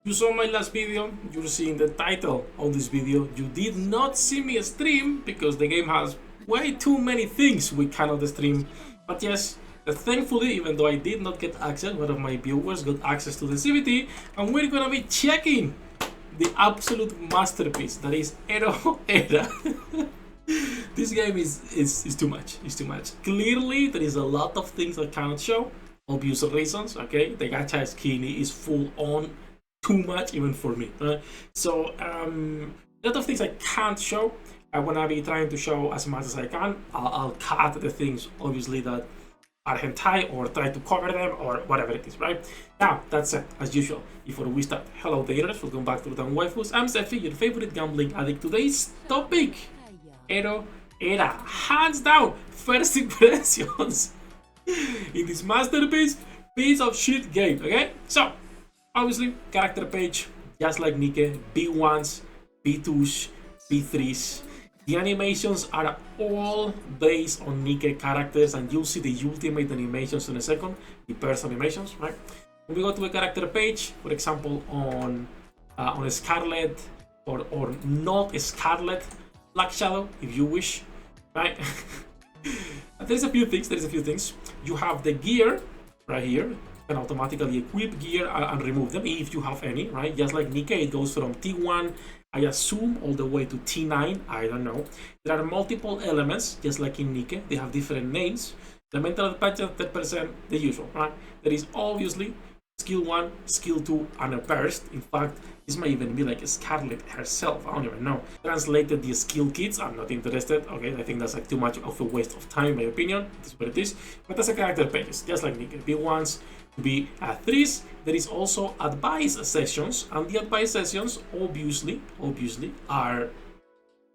You saw my last video, you're seeing the title of this video. You did not see me stream because the game has way too many things we cannot stream. But yes, thankfully, even though I did not get access, one of my viewers got access to the CVT, and we're gonna be checking the absolute masterpiece that is Aera. This game is too much. It's too much. Clearly, there is a lot of things I cannot show. Obvious reasons, okay? The gacha skin is full on too much even for me, right? So a lot of things I can't show. I wanna be trying to show as much as I can. I'll cut the things obviously that are hentai or try to cover them or whatever it is, right? Now, that's it, as usual. Before we start, hello there, welcome back to the Waifus. I'm Sefhi, your favorite gambling addict. Today's topic, Aera, hands down, first impressions in this masterpiece, piece of shit game, okay? So, obviously, character page, just like NIKKE, B1s, B2s, B3s. The animations are all based on NIKKE characters, and you'll see the ultimate animations in a second, the burst animations, right? When we go to a character page, for example, on a Scarlet or not Scarlet Black Shadow, if you wish, right? There's a few things. You have the gear right here. You can automatically equip gear and remove them if you have any, right? Just like NIKKE, it goes from T1, I assume, all the way to T9. I don't know. There are multiple elements, just like in NIKKE. They have different names. Elemental budget 10%, the usual, right? There is obviously skill 1, skill 2, and a burst. In fact, this might even be like Scarlet herself. I don't even know. Translated the skill kits. I'm not interested. Okay, I think that's like too much of a waste of time, in my opinion. That's what it is. But that's a character pages, just like NIKKE. B1s, B3s. There is also advice sessions, and the advice sessions obviously are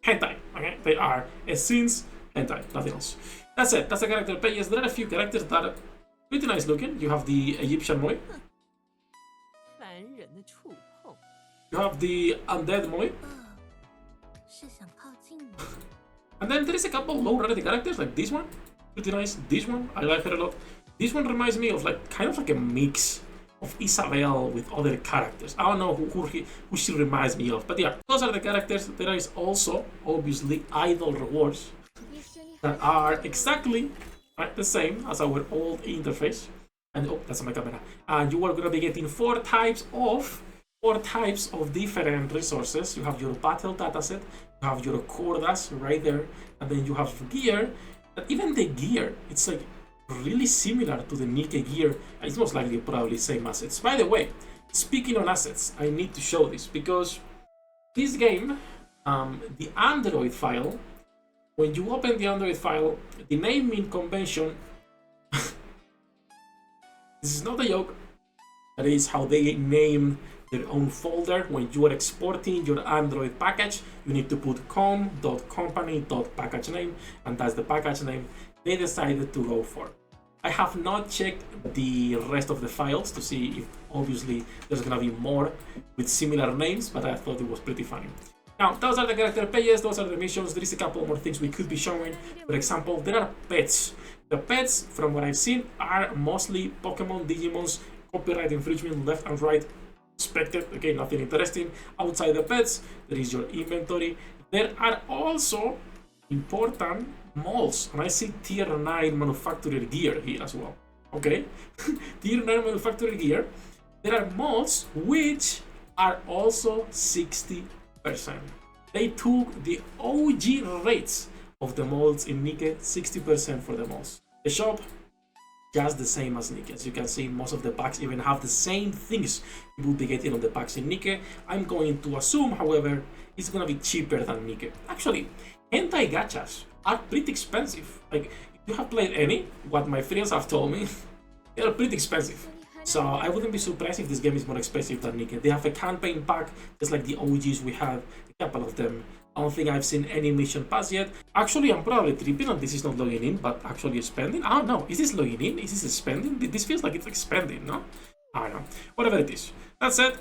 hentai. Okay, they are scenes hentai, nothing else. That's it. That's the character pages. There are a few characters that are pretty nice looking. You have the Egyptian Moi. You have the Undead Moi. And then there is a couple low rarity characters like this one. Pretty nice. This one, I like her a lot. This one reminds me of like kind of like a mix of Isabel with other characters. I don't know who she reminds me of, but yeah, those are the characters. There is also obviously idol rewards that are exactly the same as our old interface. And oh, that's my camera. And you are gonna be getting four types of different resources. You have your battle dataset, you have your cordas right there, and then you have gear. But even the gear, it's like really similar to the NIKKE gear. It's most likely probably same assets. By the way, speaking on assets, I need to show this because this game, the Android file, when you open the Android file, the naming convention, this is not a joke, that is how they name their own folder. When you are exporting your Android package, you need to put com.company.package name, and that's the package name they decided to go for. I have not checked the rest of the files to see if obviously there's gonna be more with similar names, but I thought it was pretty funny. Now, those are the character pages, those are the missions. There is a couple more things we could be showing. For example, there are pets. The pets, from what I've seen, are mostly Pokemon, Digimons, copyright infringement, left and right, expected. Okay, nothing interesting. Outside the pets, there is your inventory. There are also important molds, and I see tier 9 manufacturer gear here as well. Okay, tier 9 manufacturer gear. There are molds which are also 60%. They took the OG rates of the molds in NIKKE, 60% for the molds. The shop, just the same as NIKKE. As you can see, most of the packs even have the same things you would be getting on the packs in NIKKE. I'm going to assume, however, it's gonna be cheaper than NIKKE. Actually, hentai gachas are pretty expensive. Like, if you have played any, what my friends have told me, they are pretty expensive. So I wouldn't be surprised if this game is more expensive than NIKKE. They have a campaign pack, just like the OGs we have, a couple of them. I don't think I've seen any mission pass yet. Actually, I'm probably tripping and this is not logging in, but actually spending. I don't know. Is this logging in? Is this spending? This feels like it's like spending, no? I don't know. Whatever it is. That said,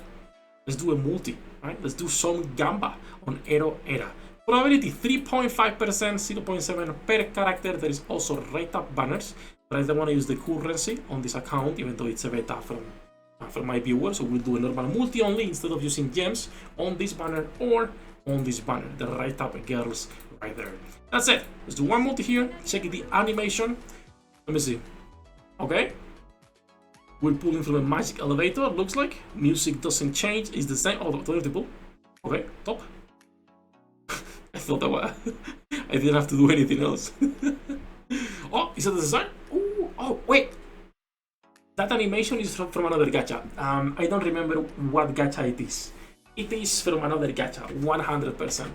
let's do a multi, right? Let's do some gamba on Aera. Probability 3.5%, 0.7 per character. There is also rate up banners, but I don't want to use the currency on this account, even though it's a beta from for my viewers, so we'll do a normal multi only instead of using gems on this banner or on this banner, the right up girls right there. That's it. Let's do one multi here, check the animation. Let me see. Okay. We're pulling from a magic elevator, looks like. Music doesn't change, it's the same. Oh, there's the pull. Okay, top. I thought that was... I didn't have to do anything else. Oh, is that the design? Ooh, oh, wait. That animation is from another gacha. I don't remember what gacha it is. It is from another gacha, 100%.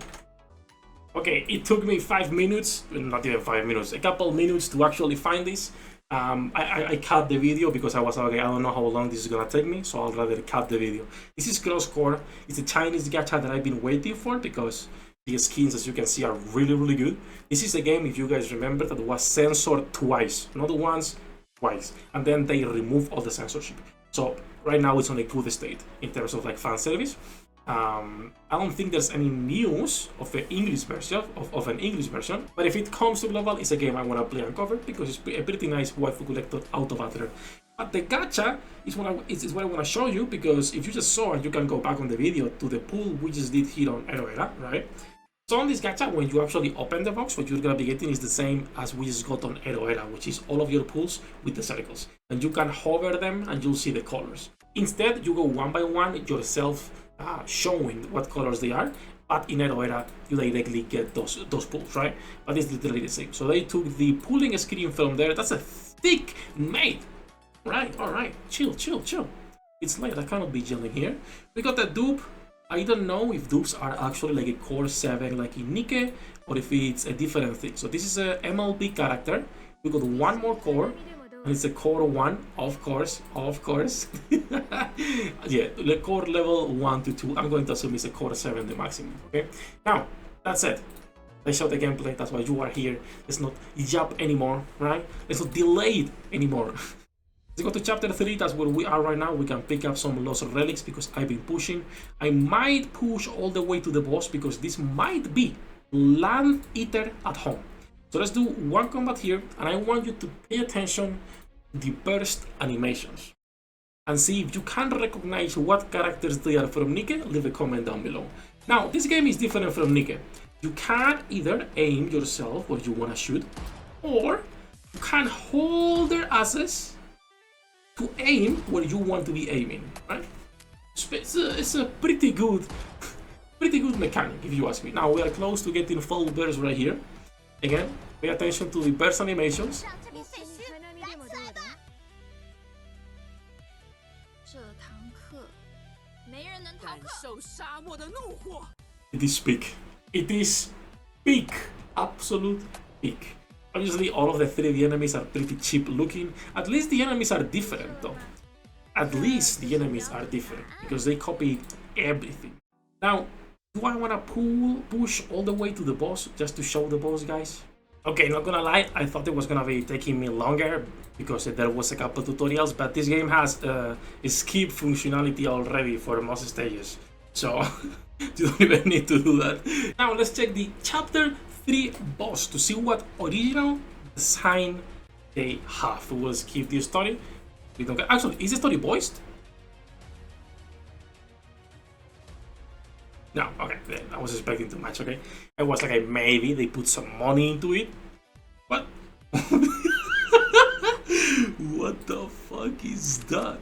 Okay, it took me 5 minutes, not even 5 minutes, a couple minutes to actually find this. I cut the video because I was like, I don't know how long this is gonna take me, so I'll rather cut the video. This is cross-core. It's a Chinese gacha that I've been waiting for because the skins, as you can see, are really, really good. This is a game, if you guys remember, that was censored twice. Not once, twice. And then they removed all the censorship. So right now it's on a good state in terms of like fan service. I don't think there's any news of an English version but if it comes to global, it's a game I want to play and cover because it's a pretty nice waifu collector auto battler. But the gacha is what I want to show you, because if you just saw, and you can go back on the video to the pool we just did here on Aera, right? So on this gacha, when you actually open the box, what you're gonna be getting is the same as we just got on Aera, which is all of your pools with the circles, and you can hover them and you'll see the colors. Instead, you go one by one yourself, showing what colors they are, but in Aera you directly get those pools, right? But it's literally the same. So they took the pooling screen from there. That's a thick mate, right? All right, chill. It's late, I cannot be yelling here. We got a dupe. I don't know if dupes are actually like a core 7 like in NIKKE, or if it's a different thing. So this is a MLB character. We got one more core, and it's a core 1, of course. Yeah, the core level 1 to 2. I'm going to assume it's a core 7 the maximum. Okay, now that's it. I showed the gameplay, that's why you are here. Let's not jump anymore, right? Let's not delay it anymore. Let's go to chapter 3, that's where we are right now. We can pick up some lost relics because I've been pushing. I might push all the way to the boss because this might be Land Eater at home. So let's do one combat here, and I want you to pay attention to the burst animations and see if you can recognize what characters they are from NIKKE. Leave a comment down below. Now, this game is different from NIKKE. You can either aim yourself where you want to shoot, or you can hold their asses to aim where you want to be aiming, right? It's a pretty good mechanic, if you ask me. Now we are close to getting full burst right here. Again, pay attention to the burst animations. It is peak. It is peak. Absolute peak. Obviously, all of the 3D enemies are pretty cheap looking. At least the enemies are different, though. At least the enemies are different, because they copied everything. Now, do I want to push all the way to the boss just to show the boss, guys? Okay, not gonna lie, I thought it was gonna be taking me longer because there was a couple tutorials, but this game has a skip functionality already for most stages. So, you don't even need to do that. Now, let's check the chapter 3 boss to see what original design they have. We'll skip the story. We don't get... Actually, is the story voiced? No, okay, I was expecting too much, okay? I was like, maybe they put some money into it. What? What the fuck is that?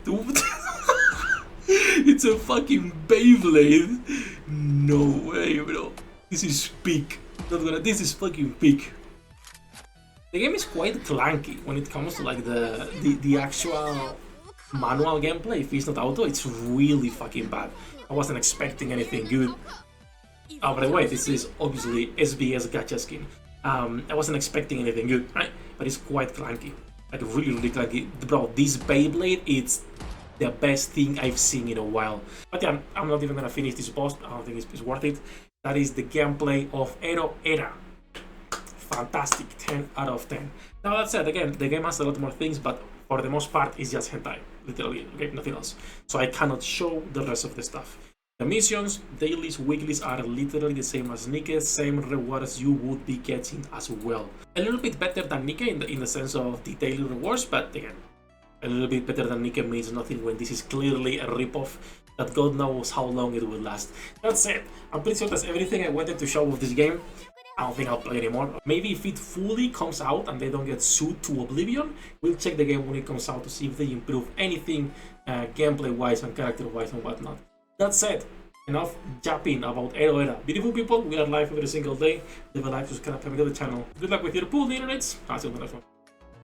It's a fucking Beyblade. No way, bro. This is peak. This is fucking peak. The game is quite clunky when it comes to like the actual manual gameplay. If it's not auto, it's really fucking bad. I wasn't expecting anything good. Oh, by the way, this is obviously SBS gacha skin. I wasn't expecting anything good, right? But it's quite clunky. Like really, really clunky. Bro, this Beyblade, it's the best thing I've seen in a while. But yeah, I'm not even gonna finish this boss. I don't think it's worth it. That is the gameplay of Aera. Fantastic, 10 out of 10. Now that said, again, the game has a lot more things, but for the most part, it's just hentai, literally, okay, nothing else. So I cannot show the rest of the stuff. The missions, dailies, weeklies are literally the same as NIKKE, same rewards you would be getting as well. A little bit better than NIKKE in the sense of the daily rewards, but again, a little bit better than NIKKE means nothing when this is clearly a ripoff that God knows how long it will last. That's it. I'm pretty sure that's everything I wanted to show of this game. I don't think I'll play anymore. Maybe if it fully comes out and they don't get sued to oblivion, we'll check the game when it comes out to see if they improve anything gameplay-wise and character-wise and whatnot. That said, enough japping about Aera. Beautiful people, we are live every single day. Leave a like, subscribe, and to the channel. Good luck with your pool, the internets. I'll see you on the next one.